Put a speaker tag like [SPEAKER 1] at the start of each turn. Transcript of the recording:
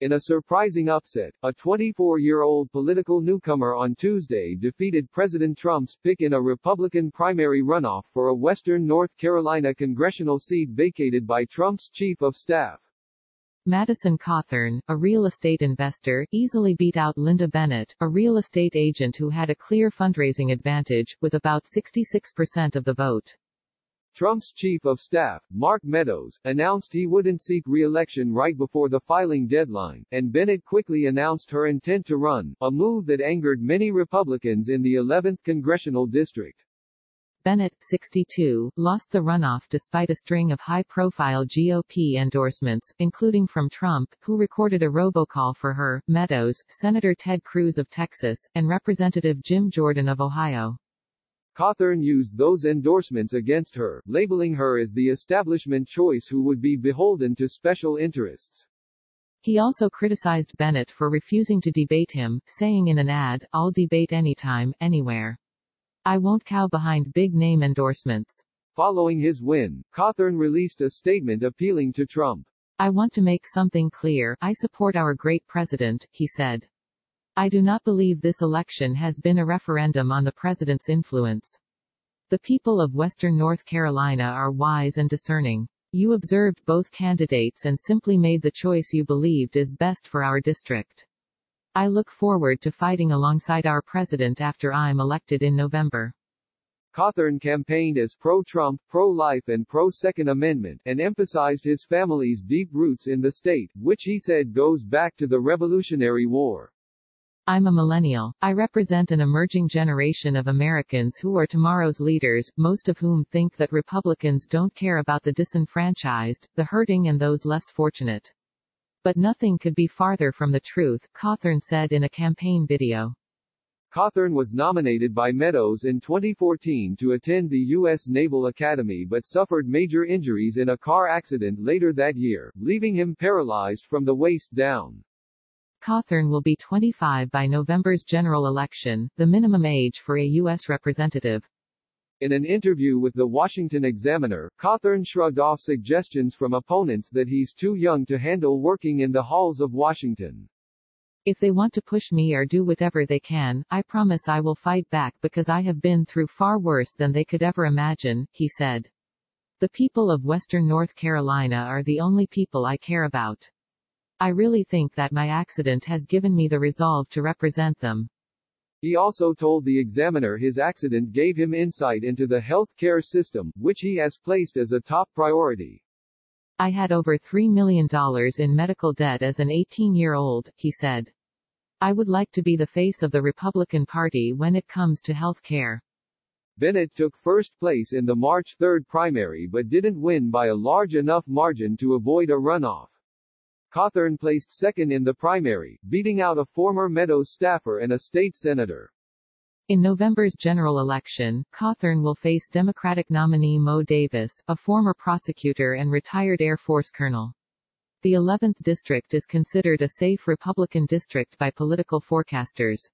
[SPEAKER 1] In a surprising upset, a 24-year-old political newcomer on Tuesday defeated President Trump's pick in a Republican primary runoff for a western North Carolina congressional seat vacated by Trump's chief of staff.
[SPEAKER 2] Madison Cawthorn, a real estate investor, easily beat out Linda Bennett, a real estate agent who had a clear fundraising advantage, with about 66% of the vote.
[SPEAKER 1] Trump's chief of staff, Mark Meadows, announced he wouldn't seek re-election right before the filing deadline, and Bennett quickly announced her intent to run, a move that angered many Republicans in the 11th congressional district.
[SPEAKER 2] Bennett, 62, lost the runoff despite a string of high-profile GOP endorsements, including from Trump, who recorded a robocall for her, Meadows, Senator Ted Cruz of Texas, and Representative Jim Jordan of Ohio.
[SPEAKER 1] Cawthorn used those endorsements against her, labeling her as the establishment choice who would be beholden to special interests.
[SPEAKER 2] He also criticized Bennett for refusing to debate him, saying in an ad, "I'll debate anytime, anywhere. I won't cow behind big-name endorsements."
[SPEAKER 1] Following his win, Cawthorn released a statement appealing to Trump.
[SPEAKER 2] "I want to make something clear. I support our great president," he said. "I do not believe this election has been a referendum on the president's influence. The people of Western North Carolina are wise and discerning. You observed both candidates and simply made the choice you believed is best for our district. I look forward to fighting alongside our president after I'm elected in November."
[SPEAKER 1] Cawthorn campaigned as pro-Trump, pro-life and pro-Second Amendment, and emphasized his family's deep roots in the state, which he said goes back to the Revolutionary War.
[SPEAKER 2] "I'm a millennial. I represent an emerging generation of Americans who are tomorrow's leaders, most of whom think that Republicans don't care about the disenfranchised, the hurting and those less fortunate. But nothing could be farther from the truth," Cawthorn said in a campaign video.
[SPEAKER 1] Cawthorn was nominated by Meadows in 2014 to attend the U.S. Naval Academy but suffered major injuries in a car accident later that year, leaving him paralyzed from the waist down.
[SPEAKER 2] Cawthorn will be 25 by November's general election, the minimum age for a U.S. representative.
[SPEAKER 1] In an interview with the Washington Examiner, Cawthorn shrugged off suggestions from opponents that he's too young to handle working in the halls of Washington.
[SPEAKER 2] "If they want to push me or do whatever they can, I promise I will fight back because I have been through far worse than they could ever imagine," he said. "The people of Western North Carolina are the only people I care about. I really think that my accident has given me the resolve to represent them."
[SPEAKER 1] He also told the Examiner his accident gave him insight into the health care system, which he has placed as a top priority.
[SPEAKER 2] "I had over $3 million in medical debt as an 18-year-old, he said. "I would like to be the face of the Republican Party when it comes to health care."
[SPEAKER 1] Bennett took first place in the March 3 primary but didn't win by a large enough margin to avoid a runoff. Cawthorn placed second in the primary, beating out a former Meadows staffer and a state senator.
[SPEAKER 2] In November's general election, Cawthorn will face Democratic nominee Mo Davis, a former prosecutor and retired Air Force colonel. The 11th district is considered a safe Republican district by political forecasters.